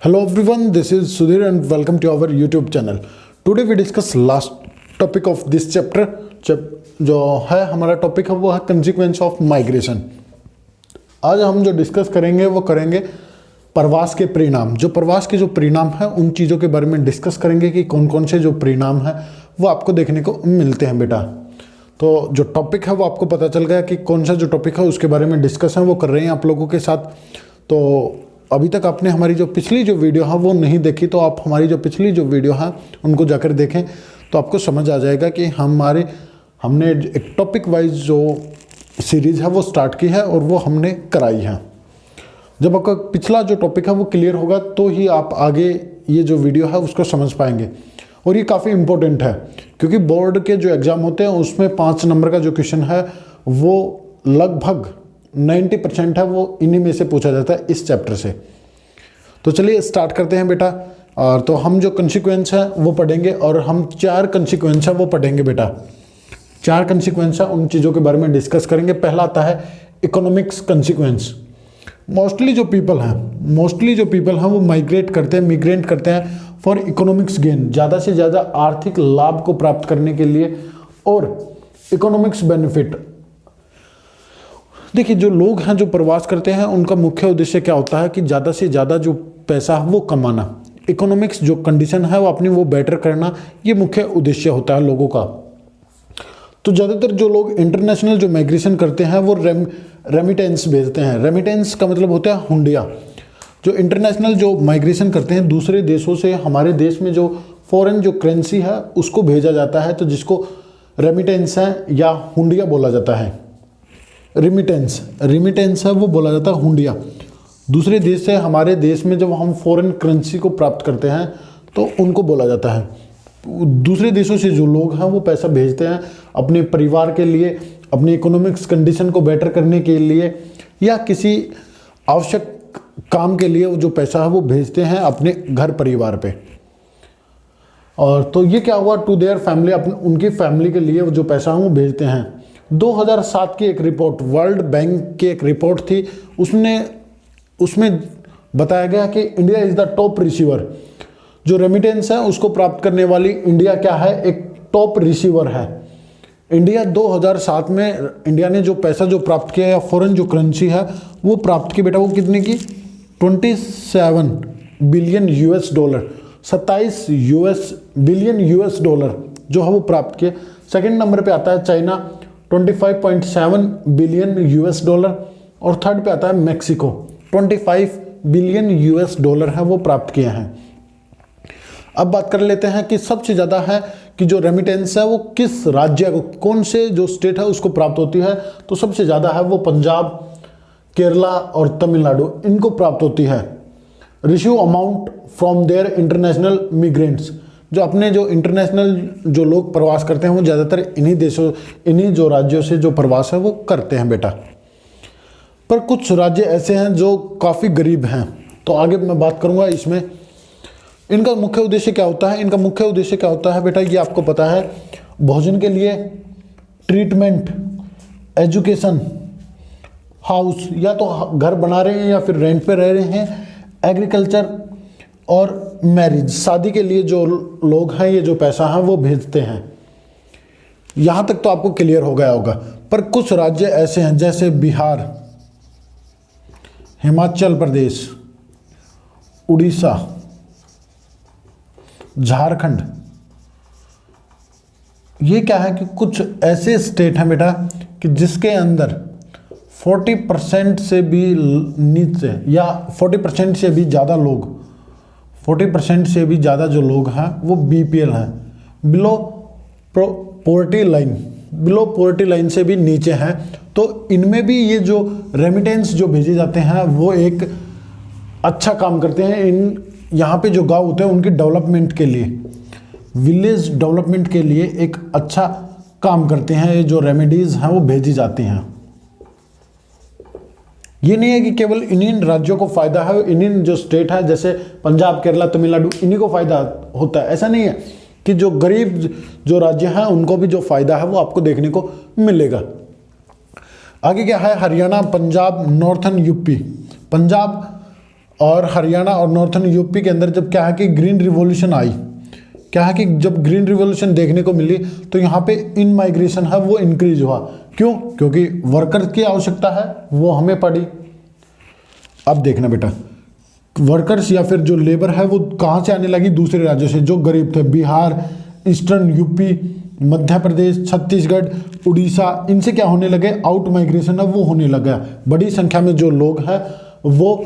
Hello everyone, this is Sudhir and welcome to our YouTube channel. Today we discuss last topic of this chapter. जो है हमारा topic है वो है consequence of migration. आज हम जो डिस्कस करेंगे वो करेंगे प्रवास के परिणाम। जो प्रवास के जो परिणाम है उन चीज़ों के बारे में डिस्कस करेंगे कि कौन कौन से जो परिणाम है वो आपको देखने को मिलते हैं बेटा। तो जो टॉपिक है वो आपको पता चल गया कि कौन सा जो टॉपिक है उसके बारे में डिस्कस है वो कर रहे हैं आप लोगों के साथ। तो अभी तक आपने हमारी जो पिछली जो वीडियो है वो नहीं देखी तो आप हमारी जो पिछली जो वीडियो है उनको जाकर देखें तो आपको समझ आ जाएगा कि हमने एक टॉपिक वाइज जो सीरीज़ है वो स्टार्ट की है और वो हमने कराई है। जब आपका पिछला जो टॉपिक है वो क्लियर होगा तो ही आप आगे ये जो वीडियो है उसको समझ पाएंगे। और ये काफ़ी इम्पोर्टेंट है क्योंकि बोर्ड के जो एग्ज़ाम होते हैं उसमें 5 नंबर का जो क्वेश्चन है वो लगभग 90% है वो इन्हीं में से पूछा जाता है इस चैप्टर से। तो चलिए स्टार्ट करते हैं बेटा। और तो हम जो कंसिक्वेंस है वो पढ़ेंगे और हम 4 कंसिक्वेंस है वो पढ़ेंगे बेटा। 4 कंसिक्वेंस है उन चीज़ों के बारे में डिस्कस करेंगे। पहला आता है इकोनॉमिक्स कंसिक्वेंस। मोस्टली जो पीपल हैं वो मिग्रेट करते हैं फॉर इकोनॉमिक्स गेन, ज़्यादा से ज़्यादा आर्थिक लाभ को प्राप्त करने के लिए और इकोनॉमिक्स बेनिफिट। देखिए जो लोग हैं जो प्रवास करते हैं उनका मुख्य उद्देश्य क्या होता है कि ज़्यादा से ज़्यादा जो पैसा है वो कमाना, इकोनॉमिक्स जो कंडीशन है वो अपनी वो बेटर करना, ये मुख्य उद्देश्य होता है लोगों का। तो ज़्यादातर जो लोग इंटरनेशनल जो माइग्रेशन करते हैं वो रेमिटेंस भेजते हैं। रेमिटेंस का मतलब होता है हुंडिया। जो इंटरनेशनल जो माइग्रेशन करते हैं दूसरे देशों से हमारे देश में जो फॉरेन जो करेंसी है उसको भेजा जाता है, तो जिसको रेमिटेंस है या हुंडिया बोला जाता है। रिमिटेंस है वो बोला जाता है हुंडिया। दूसरे देश से हमारे देश में जब हम फॉरेन करेंसी को प्राप्त करते हैं तो उनको बोला जाता है। दूसरे देशों से जो लोग हैं वो पैसा भेजते हैं अपने परिवार के लिए, अपनी इकोनॉमिक्स कंडीशन को बेटर करने के लिए या किसी आवश्यक काम के लिए जो पैसा है वो भेजते हैं अपने घर परिवार पे। और तो ये क्या हुआ, टू देयर फैमिली, उनकी फैमिली के लिए जो पैसा है वो भेजते हैं। 2007 की एक रिपोर्ट, वर्ल्ड बैंक की एक रिपोर्ट थी, उसमें बताया गया कि India is the top receiver. जो रेमिटेंस है उसको प्राप्त करने वाली इंडिया क्या है, एक टॉप रिसीवर है। इंडिया 2007 में इंडिया ने जो पैसा जो प्राप्त किया या फॉरेन जो करेंसी है वो प्राप्त की बेटा, वो कितने की 27 billion US dollar, 27 billion US dollar जो है वो प्राप्त किए। सेकंड नंबर पे आता है चाइना 25.7 बिलियन यूएस डॉलर और थर्ड पे आता है मैक्सिको 25 बिलियन यूएस डॉलर है वो प्राप्त किए हैं। अब बात कर लेते हैं कि सबसे ज़्यादा है कि जो रेमिटेंस है वो किस राज्य को, कौन से जो स्टेट है उसको प्राप्त होती है। तो सबसे ज़्यादा है वो पंजाब, केरला और तमिलनाडु, इनको प्राप्त होती है। Receive amount from their international migrants, जो अपने जो इंटरनेशनल जो लोग प्रवास करते हैं वो ज़्यादातर इन्हीं जो राज्यों से जो प्रवास है वो करते हैं बेटा। पर कुछ राज्य ऐसे हैं जो काफ़ी गरीब हैं, तो आगे मैं बात करूँगा इसमें। इनका मुख्य उद्देश्य क्या होता है, इनका मुख्य उद्देश्य क्या होता है बेटा, ये आपको पता है, भोजन के लिए, ट्रीटमेंट, एजुकेशन, हाउस, या तो घर बना रहे हैं या फिर रेंट पे रह रहे हैं, एग्रीकल्चर और मैरिज, शादी के लिए जो लोग हैं ये जो पैसा है वो भेजते हैं। यहाँ तक तो आपको क्लियर हो गया होगा। पर कुछ राज्य ऐसे हैं जैसे बिहार, हिमाचल प्रदेश, उड़ीसा, झारखंड, ये क्या है कि कुछ ऐसे स्टेट हैं बेटा कि जिसके अंदर 40% से भी नीचे या 40% से भी ज़्यादा लोग, 40% से भी ज़्यादा जो लोग हैं वो बीपीएल हैं, बिलो पॉवर्टी लाइन से भी नीचे हैं। तो इनमें भी ये जो रेमिटेंस जो भेजे जाते हैं वो एक अच्छा काम करते हैं। यहाँ पे जो गांव होते हैं उनकी डेवलपमेंट के लिए, विलेज डेवलपमेंट के लिए एक अच्छा काम करते हैं। ये जो रेमेडीज हैं वो भेजी जाती हैं। ये नहीं है कि केवल इन्हीं राज्यों को फायदा है, इन्हीं जो स्टेट है जैसे पंजाब, केरला, तमिलनाडु, इन्हीं को फायदा होता है, ऐसा नहीं है कि जो गरीब जो राज्य हैं उनको भी जो फायदा है वो आपको देखने को मिलेगा। आगे क्या है, हरियाणा, पंजाब, नॉर्थन यूपी। पंजाब और हरियाणा और नॉर्थन यूपी के अंदर जब क्या है कि ग्रीन रिवॉल्यूशन आई, क्या है कि जब ग्रीन रिवॉल्यूशन देखने को मिली तो यहाँ पे इन माइग्रेशन है वो इंक्रीज हुआ। क्यों? क्योंकि वर्कर की आवश्यकता है वो हमें पड़ी। अब देखना बेटा, वर्कर्स या फिर जो लेबर है वो कहाँ से आने लगी? दूसरे राज्यों से, जो गरीब थे, बिहार, ईस्टर्न यूपी, मध्य प्रदेश, छत्तीसगढ़, उड़ीसा, इनसे क्या होने लगे? आउट माइग्रेशन है वो होने लगा। बड़ी संख्या में जो लोग हैं वो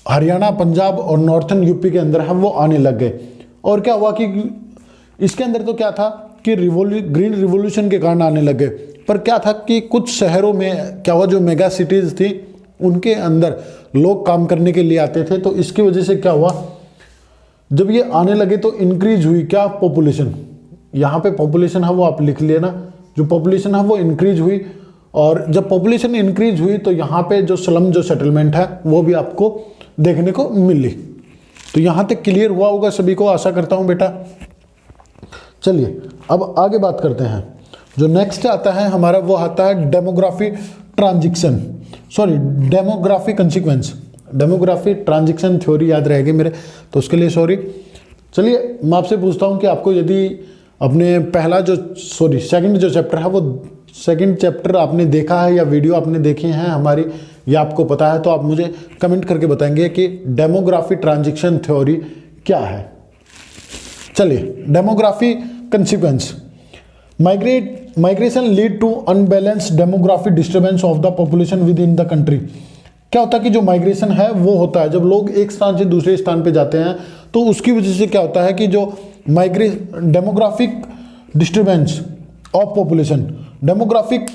हरियाणा, पंजाब और नॉर्थन यूपी के अंदर है वो आने लग गए। और क्या हुआ कि इसके अंदर तो क्या था कि ग्रीन रिवॉल्यूशन के कारण आने लगे, पर क्या था कि कुछ शहरों में क्या हुआ, जो मेगा सिटीज थी उनके अंदर लोग काम करने के लिए आते थे, तो इसकी वजह से क्या हुआ, जब ये आने लगे तो इंक्रीज हुई क्या? पॉपुलेशन। यहाँ पे पॉपुलेशन है वो आप लिख लेना, जो पॉपुलेशन है वो इंक्रीज हुई। और जब पॉपुलेशन इंक्रीज हुई तो यहाँ पे जो स्लम जो सेटलमेंट है वो भी आपको देखने को मिली। तो यहाँ तक क्लियर हुआ होगा सभी को, आशा करता हूँ बेटा। चलिए अब आगे बात करते हैं। जो नेक्स्ट आता है हमारा वो आता है demography transition, sorry demography consequence. Demography transition theory याद रहेगी मेरे, तो उसके लिए सॉरी। चलिए मैं आपसे पूछता हूँ कि आपको यदि अपने पहला जो सेकंड जो चैप्टर है वो सेकंड चैप्टर आपने देखा है या वीडियो आपने देखी है हमारी, या आपको पता है, तो आप मुझे कमेंट करके बताएंगे कि डेमोग्राफी ट्रांजिशन थ्योरी क्या है। चलिए, demography consequence. Migration lead to unbalanced demography disturbance of the population within the country. क्या होता है कि जो माइग्रेशन है वो होता है जब लोग एक स्थान से दूसरे स्थान पे जाते हैं, तो उसकी वजह से क्या होता है कि जो demographic disturbance of population, demographic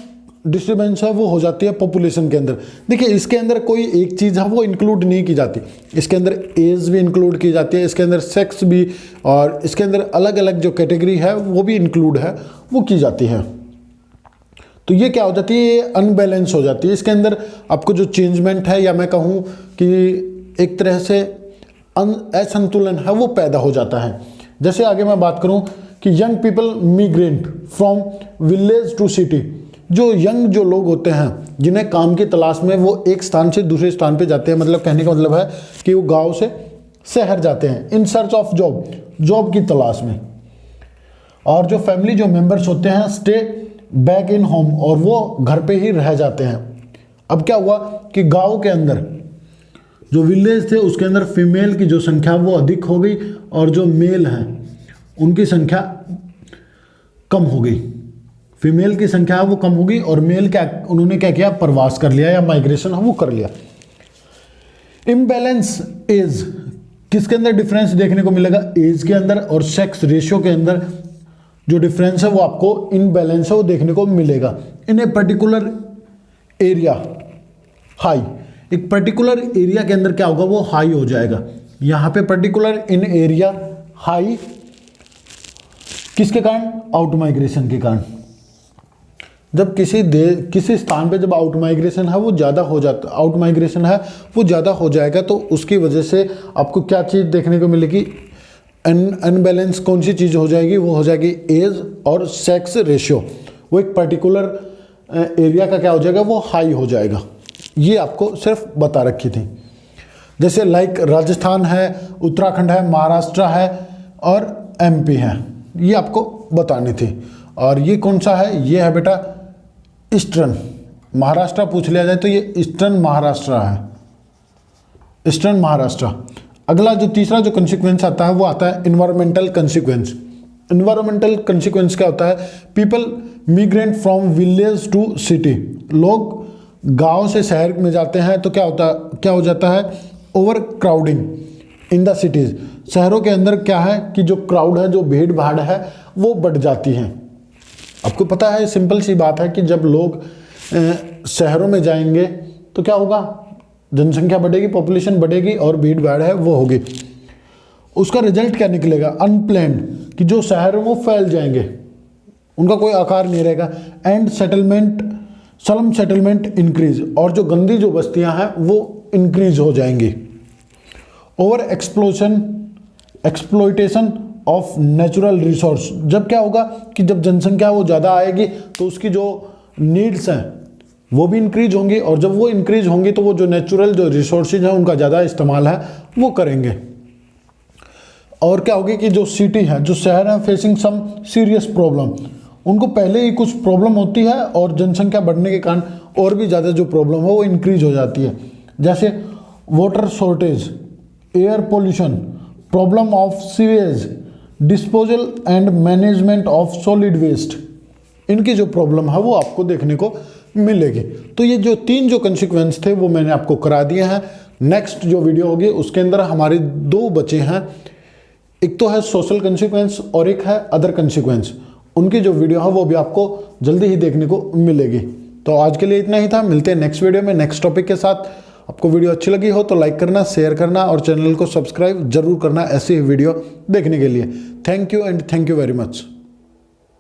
disturbance है वो हो जाती है पॉपुलेशन के अंदर। देखिए इसके अंदर कोई एक चीज़ है वो इंक्लूड नहीं की जाती, इसके अंदर एज भी इंक्लूड की जाती है, इसके अंदर सेक्स भी, और इसके अंदर अलग अलग जो कैटेगरी है वो भी इंक्लूड है वो की जाती है। तो ये क्या हो जाती है, ये अनबैलेंस हो जाती है। इसके अंदर आपको जो चेंजमेंट है, या मैं कहूँ कि एक तरह से असंतुलन है वो पैदा हो जाता है। जैसे आगे मैं बात करूँ कि young people migrate from village to city. जो यंग जो लोग होते हैं जिन्हें काम की तलाश में वो एक स्थान से दूसरे स्थान पे जाते हैं, मतलब कहने का मतलब है कि वो गांव से शहर जाते हैं in search of job, job की तलाश में। और जो फैमिली जो मेंबर्स होते हैं स्टे बैक इन होम, और वो घर पे ही रह जाते हैं। अब क्या हुआ कि गांव के अंदर जो विलेज थे उसके अंदर फीमेल की जो संख्या वो अधिक हो गई, और जो मेल हैं उनकी संख्या कम हो गई। फीमेल की संख्या वो कम होगी और मेल क्या उन्होंने क्या किया, प्रवास कर लिया या माइग्रेशन वो कर लिया। इम्बैलेंस एज, किसके अंदर डिफरेंस देखने को मिलेगा? एज के अंदर, और सेक्स रेशियो के अंदर जो डिफरेंस है वो आपको इनबैलेंस है वो देखने को मिलेगा। इन ए पर्टिकुलर एरिया हाई, एक पर्टिकुलर एरिया के अंदर क्या होगा, वो हाई हो जाएगा। यहाँ पे पर्टिकुलर इन एरिया हाई, किसके कारण? आउट माइग्रेशन के कारण। जब किसी स्थान पे जब आउट माइग्रेशन है वो ज़्यादा हो जाता, आउट माइग्रेशन है वो ज़्यादा हो जाएगा, तो उसकी वजह से आपको क्या चीज़ देखने को मिलेगी? अनबैलेंस कौन सी चीज़ हो जाएगी? वो हो जाएगी एज और सेक्स रेशियो। वो एक पर्टिकुलर एरिया का क्या हो जाएगा, वो हाई हो जाएगा। ये आपको सिर्फ बता रखी थी। जैसे लाइक राजस्थान है, उत्तराखंड है, महाराष्ट्र है और एमपी है, ये आपको बतानी थी। और ये कौन सा है? ये है बेटा ईस्टर्न महाराष्ट्र। पूछ लिया जाए तो ये ईस्टर्न महाराष्ट्र है, ईस्टर्न महाराष्ट्र। अगला जो तीसरा जो कंसिक्वेंस आता है वो आता है इन्वायरमेंटल कंसिक्वेंस। इन्वायरमेंटल कंसिक्वेंस क्या होता है? People migrate from village to city. लोग गांव से शहर में जाते हैं तो क्या हो जाता है? Over crowding in the cities. शहरों के अंदर क्या है कि जो क्राउड है, जो भीड़ भाड़ है वो बढ़ जाती है। आपको पता है, सिंपल सी बात है कि जब लोग शहरों में जाएंगे तो क्या होगा? जनसंख्या बढ़ेगी, पॉपुलेशन बढ़ेगी और भीड़ भाड़ है वो होगी। उसका रिजल्ट क्या निकलेगा? अनप्लैन्ड, कि जो शहर वो फैल जाएंगे, उनका कोई आकार नहीं रहेगा। एंड स्लम सेटलमेंट इंक्रीज, और जो गंदी जो बस्तियां हैं वो इंक्रीज हो जाएंगी। Over exploitation of natural resource, जब क्या होगा कि जब जनसंख्या वो ज़्यादा आएगी तो उसकी जो नीड्स हैं वो भी इंक्रीज होंगी, और जब वो इंक्रीज होंगी तो वो जो नेचुरल जो रिसोर्सेज हैं उनका ज़्यादा इस्तेमाल है वो करेंगे। और क्या होगी कि जो सिटी है, जो शहर है, फेसिंग सम सीरियस प्रॉब्लम, उनको पहले ही कुछ प्रॉब्लम होती है और जनसंख्या बढ़ने के कारण और भी ज़्यादा जो प्रॉब्लम है वो इंक्रीज हो जाती है। जैसे water shortage, air pollution, problem of sewage, disposal and management of solid waste, इनकी जो प्रॉब्लम है वो आपको देखने को मिलेगी। तो ये जो 3 जो कंसिक्वेंस थे वो मैंने आपको करा दिए हैं। नेक्स्ट जो वीडियो होगी उसके अंदर हमारे 2 बचे हैं, एक तो है सोशल कंसिक्वेंस और एक है अदर कंसिक्वेंस। उनकी जो वीडियो है वो भी आपको जल्दी ही देखने को मिलेगी। तो आज के लिए इतना ही था, मिलते हैं नेक्स्ट वीडियो में नेक्स्ट टॉपिक के साथ। आपको वीडियो अच्छी लगी हो तो लाइक करना, शेयर करना और चैनल को सब्सक्राइब जरूर करना ऐसी वीडियो देखने के लिए। Thank you and thank you very much.